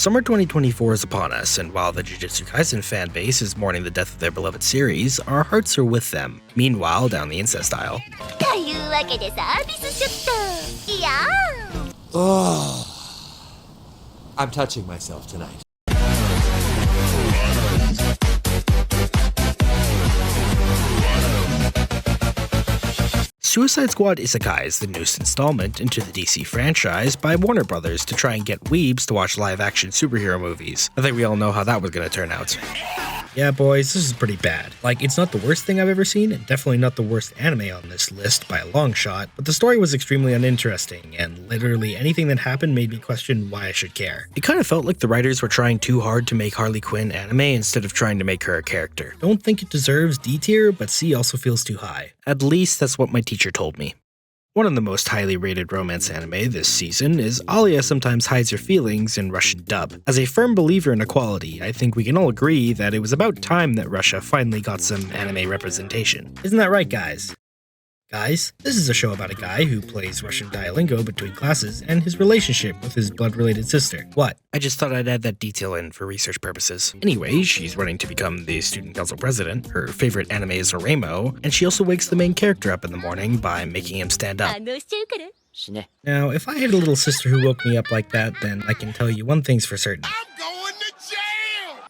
Summer 2024 is upon us, and while the Jujutsu Kaisen fanbase is mourning the death of their beloved series, our hearts are with them. Meanwhile, down the incest aisle. I'm touching myself tonight. Suicide Squad Isekai is the newest installment into the DC franchise by Warner Brothers to try and get weebs to watch live-action superhero movies. I think we all know how that was going to turn out. Yeah, boys, this is pretty bad. Like, it's not the worst thing I've ever seen, and definitely not the worst anime on this list by a long shot, but the story was extremely uninteresting, and literally anything that happened made me question why I should care. It kind of felt like the writers were trying too hard to make Harley Quinn anime instead of trying to make her a character. Don't think it deserves D tier, but C also feels too high. At least that's what my teacher told me. One of the most highly rated romance anime this season is Alya Sometimes Hides Her Feelings in Russian dub. As a firm believer in equality, I think we can all agree that it was about time that Russia finally got some anime representation. Isn't that right, guys? Guys, this is a show about a guy who plays Russian Duolingo between classes and his relationship with his blood-related sister. What? I just thought I'd add that detail in for research purposes. Anyway, she's running to become the student council president, her favorite anime is Oremo, and she also wakes the main character up in the morning by making him stand up. Now, if I had a little sister who woke me up like that, then I can tell you one thing's for certain.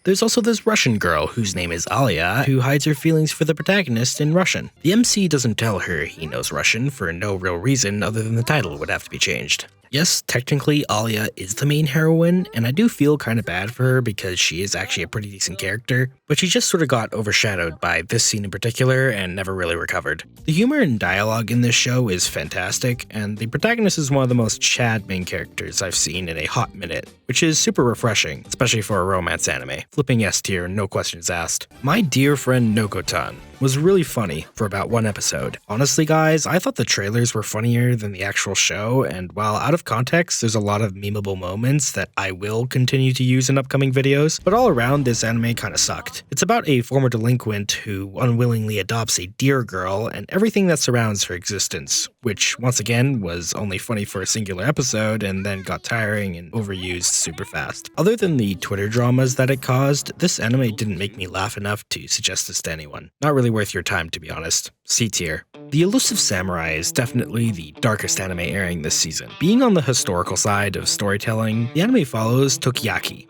There's also this Russian girl whose name is Alya, who hides her feelings for the protagonist in Russian. The MC doesn't tell her he knows Russian for no real reason other than the title would have to be changed. Yes, technically Alya is the main heroine, and I do feel kind of bad for her because she is actually a pretty decent character, but she just sort of got overshadowed by this scene in particular and never really recovered. The humor and dialogue in this show is fantastic, and the protagonist is one of the most Chad main characters I've seen in a hot minute, which is super refreshing, especially for a romance anime. Flipping S tier, no questions asked. My dear friend Nokotan was really funny for about one episode. Honestly guys, I thought the trailers were funnier than the actual show, and while out of context, there's a lot of memeable moments that I will continue to use in upcoming videos, but all around this anime kinda sucked. It's about a former delinquent who unwillingly adopts a deer girl and everything that surrounds her existence, which once again was only funny for a singular episode and then got tiring and overused super fast. Other than the Twitter dramas that it caused, this anime didn't make me laugh enough to suggest this to anyone. Not really worth your time, to be honest. C tier. The Elusive Samurai is definitely the darkest anime airing this season. Being on the historical side of storytelling, the anime follows Tokiyuki,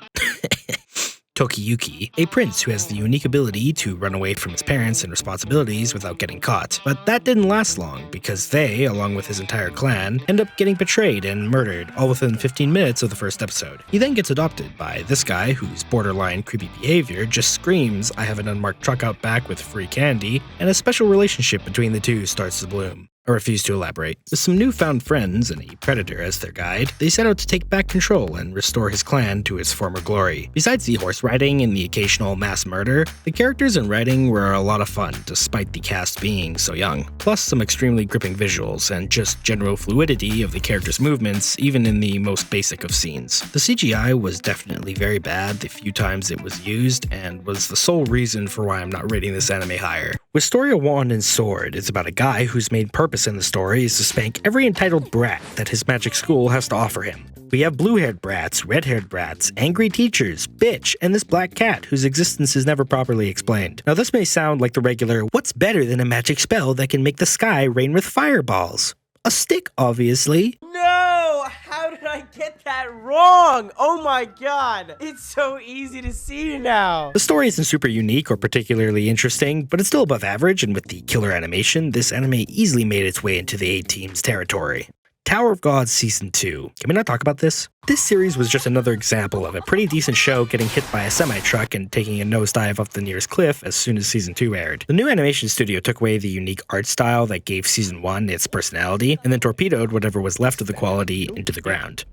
a prince who has the unique ability to run away from his parents and responsibilities without getting caught. But that didn't last long, because they, along with his entire clan, end up getting betrayed and murdered all within 15 minutes of the first episode. He then gets adopted by this guy whose borderline creepy behavior just screams, "I have an unmarked truck out back with free candy," and a special relationship between the two starts to bloom. I refuse to elaborate. With some newfound friends and a predator as their guide, they set out to take back control and restore his clan to its former glory. Besides the horse riding and the occasional mass murder, the characters and writing were a lot of fun despite the cast being so young. Plus some extremely gripping visuals and just general fluidity of the characters' movements even in the most basic of scenes. The CGI was definitely very bad the few times it was used and was the sole reason for why I'm not rating this anime higher. Wistoria Wand and Sword is about a guy whose main purpose in the story is to spank every entitled brat that his magic school has to offer him. We have blue-haired brats, red-haired brats, angry teachers, bitch, and this black cat whose existence is never properly explained. Now this may sound like the regular, what's better than a magic spell that can make the sky rain with fireballs? A stick, obviously. No! How did I get that wrong? Oh my god! It's so easy to see now! The story isn't super unique or particularly interesting, but it's still above average, and with the killer animation, this anime easily made its way into the A-Team's territory. Tower of Gods Season 2. Can we not talk about this? This series was just another example of a pretty decent show getting hit by a semi-truck and taking a nosedive off the nearest cliff as soon as Season 2 aired. The new animation studio took away the unique art style that gave Season 1 its personality, and then torpedoed whatever was left of the quality into the ground.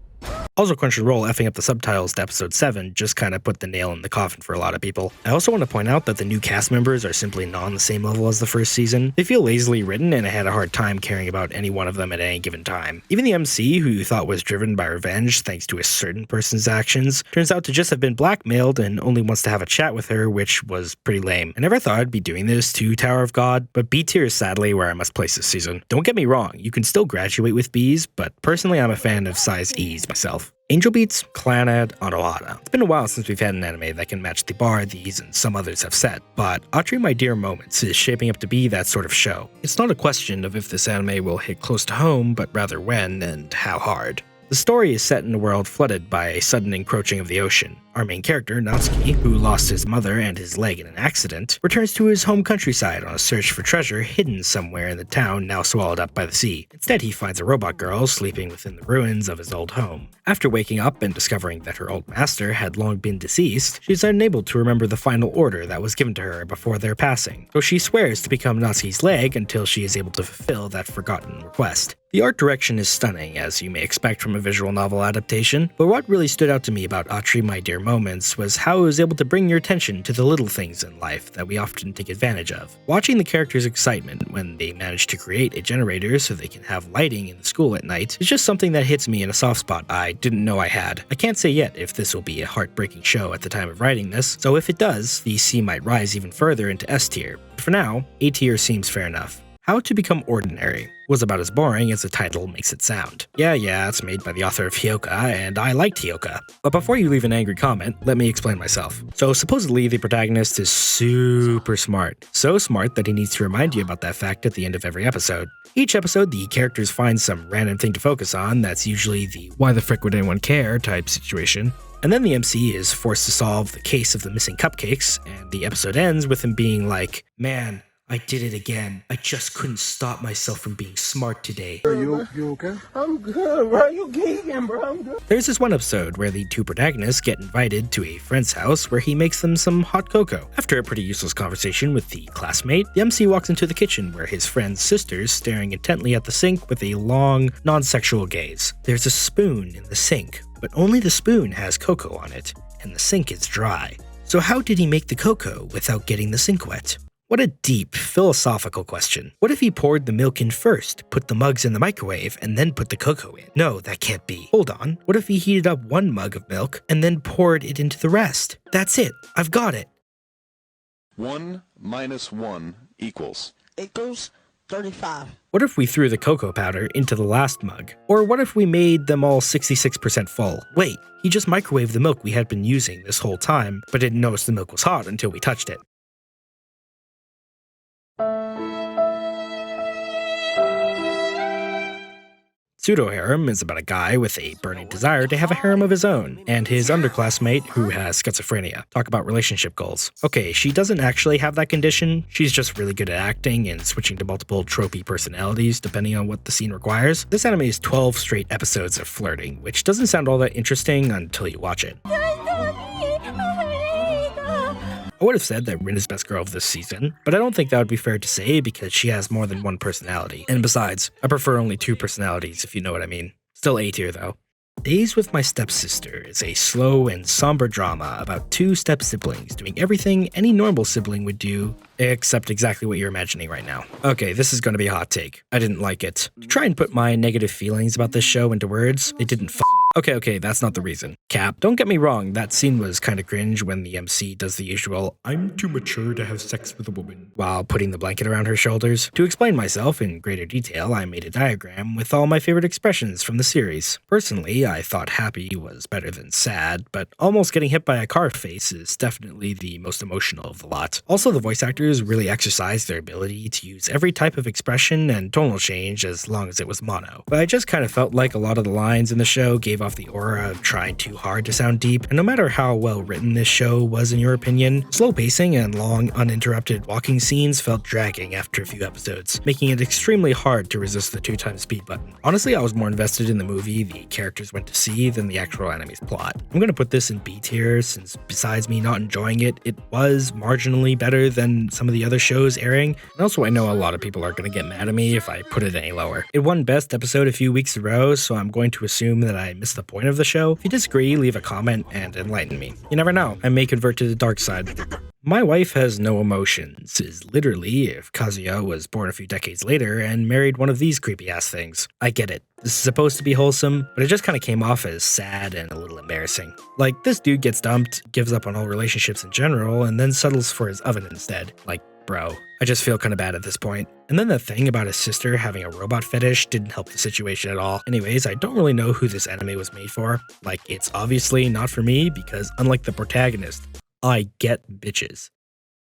Also, Crunchyroll effing up the subtitles to episode 7 just kinda put the nail in the coffin for a lot of people. I also want to point out that the new cast members are simply not on the same level as the first season. They feel lazily written, and I had a hard time caring about any one of them at any given time. Even the MC, who you thought was driven by revenge thanks to a certain person's actions, turns out to just have been blackmailed and only wants to have a chat with her, which was pretty lame. I never thought I'd be doing this to Tower of God, but B tier is sadly where I must place this season. Don't get me wrong, you can still graduate with Bs, but personally I'm a fan of size Es myself. Angel Beats, Clannad, Anohana. It's been a while since we've had an anime that can match the bar these and some others have set, but Atri My Dear Moments is shaping up to be that sort of show. It's not a question of if this anime will hit close to home, but rather when and how hard. The story is set in a world flooded by a sudden encroaching of the ocean. Our main character, Natsuki, who lost his mother and his leg in an accident, returns to his home countryside on a search for treasure hidden somewhere in the town now swallowed up by the sea. Instead, he finds a robot girl sleeping within the ruins of his old home. After waking up and discovering that her old master had long been deceased, she's unable to remember the final order that was given to her before their passing, so she swears to become Natsuki's leg until she is able to fulfill that forgotten request. The art direction is stunning, as you may expect from a visual novel adaptation, but what really stood out to me about Atri My Dear Moments was how it was able to bring your attention to the little things in life that we often take advantage of. Watching the characters' excitement when they manage to create a generator so they can have lighting in the school at night is just something that hits me in a soft spot I didn't know I had. I can't say yet if this will be a heartbreaking show at the time of writing this, so if it does, the C might rise even further into S tier. But for now, A tier seems fair enough. How to Become Ordinary was about as boring as the title makes it sound. Yeah, it's made by the author of Hyoka, and I liked Hyoka. But before you leave an angry comment, let me explain myself. So supposedly the protagonist is super smart. So smart that he needs to remind you about that fact at the end of every episode. Each episode, the characters find some random thing to focus on that's usually the why the frick would anyone care type situation. And then the MC is forced to solve the case of the missing cupcakes, and the episode ends with him being like, "Man, I did it again. I just couldn't stop myself from being smart today." You okay? I'm good, bro. You geeking, bro. I'm good. There's this one episode where the two protagonists get invited to a friend's house where he makes them some hot cocoa. After a pretty useless conversation with the classmate, the MC walks into the kitchen where his friend's sister's staring intently at the sink with a long, non-sexual gaze. There's a spoon in the sink, but only the spoon has cocoa on it, and the sink is dry. So how did he make the cocoa without getting the sink wet? What a deep, philosophical question. What if he poured the milk in first, put the mugs in the microwave, and then put the cocoa in? No, that can't be. Hold on. What if he heated up one mug of milk, and then poured it into the rest? That's it. I've got it. 1 minus 1 equals. Equals 35. What if we threw the cocoa powder into the last mug? Or what if we made them all 66% full? Wait, he just microwaved the milk we had been using this whole time, but didn't notice the milk was hot until we touched it. Pseudo Harem is about a guy with a burning desire to have a harem of his own, and his underclassmate who has schizophrenia. Talk about relationship goals. Okay, she doesn't actually have that condition, she's just really good at acting and switching to multiple tropey personalities depending on what the scene requires. This anime is 12 straight episodes of flirting, which doesn't sound all that interesting until you watch it. I would have said that Rin is best girl of this season, but I don't think that would be fair to say because she has more than one personality. And besides, I prefer only two personalities if you know what I mean. Still A tier though. Days with My Stepsister is a slow and somber drama about two step-siblings doing everything any normal sibling would do, except exactly what you're imagining right now. Okay, this is gonna be a hot take. I didn't like it. To try and put my negative feelings about this show into words, it didn't Okay, that's not the reason. Cap, don't get me wrong, that scene was kinda cringe when the MC does the usual, "I'm too mature to have sex with a woman," while putting the blanket around her shoulders. To explain myself in greater detail, I made a diagram with all my favorite expressions from the series. Personally, I thought happy was better than sad, but almost getting hit by a car face is definitely the most emotional of the lot. Also, the voice actors really exercised their ability to use every type of expression and tonal change as long as it was mono. But I just kind of felt like a lot of the lines in the show gave off the aura of trying too hard to sound deep, and no matter how well written this show was in your opinion, slow pacing and long uninterrupted walking scenes felt dragging after a few episodes, making it extremely hard to resist the 2x speed button. Honestly, I was more invested in the movie the characters went to see than the actual anime's plot. I'm gonna put this in B tier since besides me not enjoying it, it was marginally better than some of the other shows airing, and also I know a lot of people are gonna get mad at me if I put it any lower. It won best episode a few weeks in a row, so I'm going to assume that I missed the point of the show. If you disagree, leave a comment and enlighten me. You never know, I may convert to the dark side. My wife has no emotions is literally if Kazuya was born a few decades later and married one of these creepy ass things. I get it. This is supposed to be wholesome, but it just kind of came off as sad and a little embarrassing. Like, this dude gets dumped, gives up on all relationships in general, and then settles for his oven instead. Like, Bro, I just feel kinda bad at this point. And then the thing about his sister having a robot fetish didn't help the situation at all. Anyways, I don't really know who this anime was made for. Like, it's obviously not for me because unlike the protagonist, I get bitches.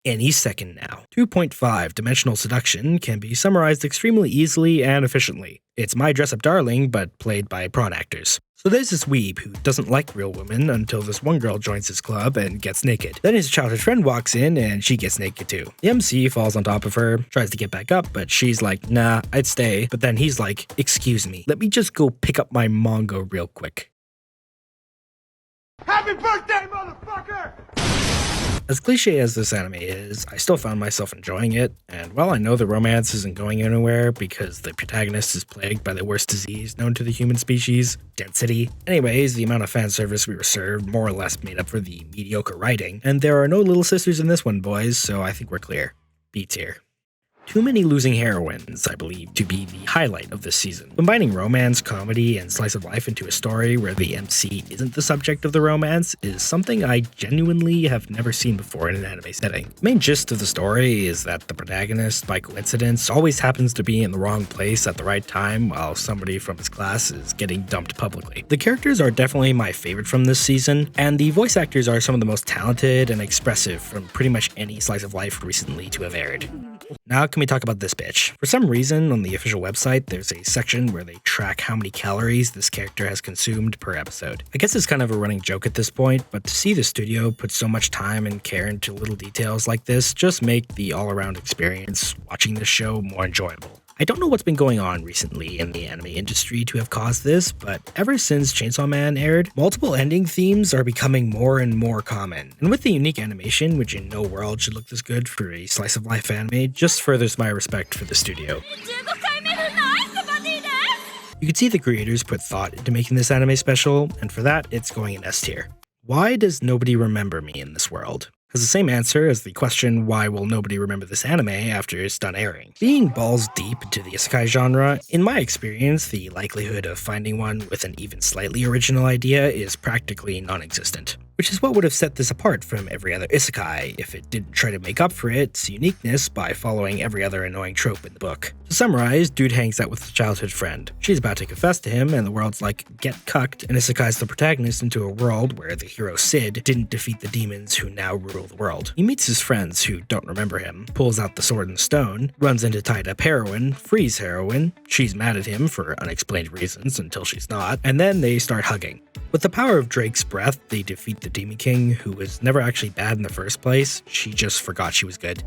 Any second now. 2.5 Dimensional Seduction can be summarized extremely easily and efficiently. It's my dress-up darling, but played by prawn actors. So there's this weeb who doesn't like real women until this one girl joins his club and gets naked. Then his childhood friend walks in and she gets naked too. The MC falls on top of her, tries to get back up, but she's like, nah, I'd stay. But then he's like, excuse me, let me just go pick up my manga real quick. Happy birthday, motherfucker! As cliche as this anime is, I still found myself enjoying it, and while I know the romance isn't going anywhere because the protagonist is plagued by the worst disease known to the human species, density. Anyways, the amount of fan service we were served more or less made up for the mediocre writing, and there are no little sisters in this one, boys, so I think we're clear. B tier. Too many losing heroines, I believe, to be the highlight of this season. Combining romance, comedy, and slice of life into a story where the MC isn't the subject of the romance is something I genuinely have never seen before in an anime setting. The main gist of the story is that the protagonist, by coincidence, always happens to be in the wrong place at the right time while somebody from his class is getting dumped publicly. The characters are definitely my favorite from this season, and the voice actors are some of the most talented and expressive from pretty much any slice of life recently to have aired. Now can we talk about this bitch? For some reason, on the official website, there's a section where they track how many calories this character has consumed per episode. I guess it's kind of a running joke at this point, but to see the studio put so much time and care into little details like this just make the all-around experience watching this show more enjoyable. I don't know what's been going on recently in the anime industry to have caused this, but ever since Chainsaw Man aired, multiple ending themes are becoming more and more common. And with the unique animation, which in no world should look this good for a slice of life anime, just furthers my respect for the studio. You can see the creators put thought into making this anime special, and for that, it's going in S tier. Why does nobody remember me in this world? Has the same answer as the question, why will nobody remember this anime after it's done airing? Being balls deep into the isekai genre, in my experience, the likelihood of finding one with an even slightly original idea is practically non-existent. Which is what would have set this apart from every other isekai if it didn't try to make up for its uniqueness by following every other annoying trope in the book. To summarize, dude hangs out with his childhood friend. She's about to confess to him, and the world's like, get cucked, and isekais the protagonist into a world where the hero Cid didn't defeat the demons who now rule the world. He meets his friends who don't remember him, pulls out the sword and stone, runs into tied-up heroine, frees heroine, she's mad at him for unexplained reasons until she's not, and then they start hugging. With the power of Drake's breath, they defeat the Demon King, who was never actually bad in the first place, she just forgot she was good.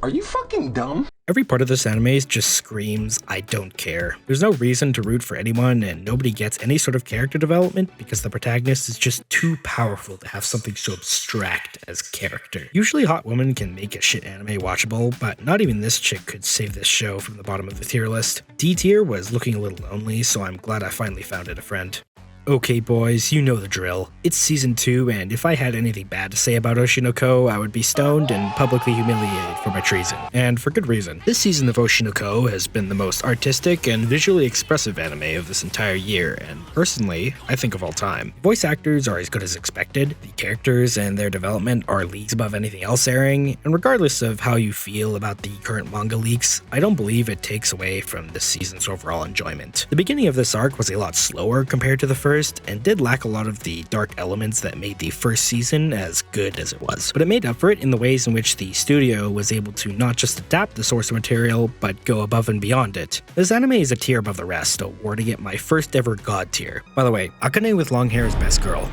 Are you fucking dumb? Every part of this anime just screams, I don't care. There's no reason to root for anyone, and nobody gets any sort of character development because the protagonist is just too powerful to have something so abstract as character. Usually hot women can make a shit anime watchable, but not even this chick could save this show from the bottom of the tier list. D tier was looking a little lonely, so I'm glad I finally found it a friend. Okay boys, you know the drill. It's season 2, and if I had anything bad to say about Oshi No Ko, I would be stoned and publicly humiliated for my treason. And for good reason. This season of Oshi No Ko has been the most artistic and visually expressive anime of this entire year, and personally, I think of all time. Voice actors are as good as expected, the characters and their development are leagues above anything else airing, and regardless of how you feel about the current manga leaks, I don't believe it takes away from this season's overall enjoyment. The beginning of this arc was a lot slower compared to the first, and did lack a lot of the dark elements that made the first season as good as it was. But it made up for it in the ways in which the studio was able to not just adapt the source material, but go above and beyond it. This anime is a tier above the rest, awarding it my first ever god tier. By the way, Akane with long hair is best girl.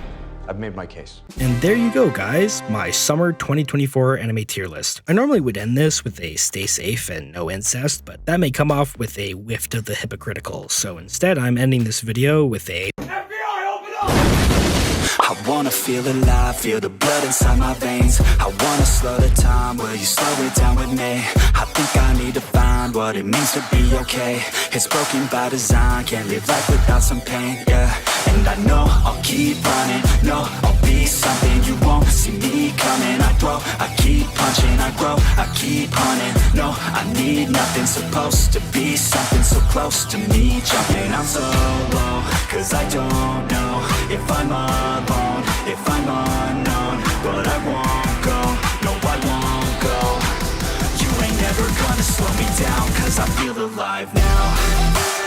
I've made my case. And there you go, guys, my summer 2024 anime tier list. I normally would end this with a stay safe and no incest, but that may come off with a whiff of the hypocritical, so instead I'm ending this video with a I wanna feel alive, feel the blood inside my veins. I wanna slow the time, will you slow it down with me? I think I need to find what it means to be okay. It's broken by design, can't live life without some pain, yeah. And I know I'll keep running, no, I'll be something you won't see me coming. I grow, I keep punching, I grow, I keep hunting. No, I need nothing, supposed to be something so close to me. Jumping out so low, cause I don't know if I'm alone, if I'm unknown, but I won't 'cause I feel alive now.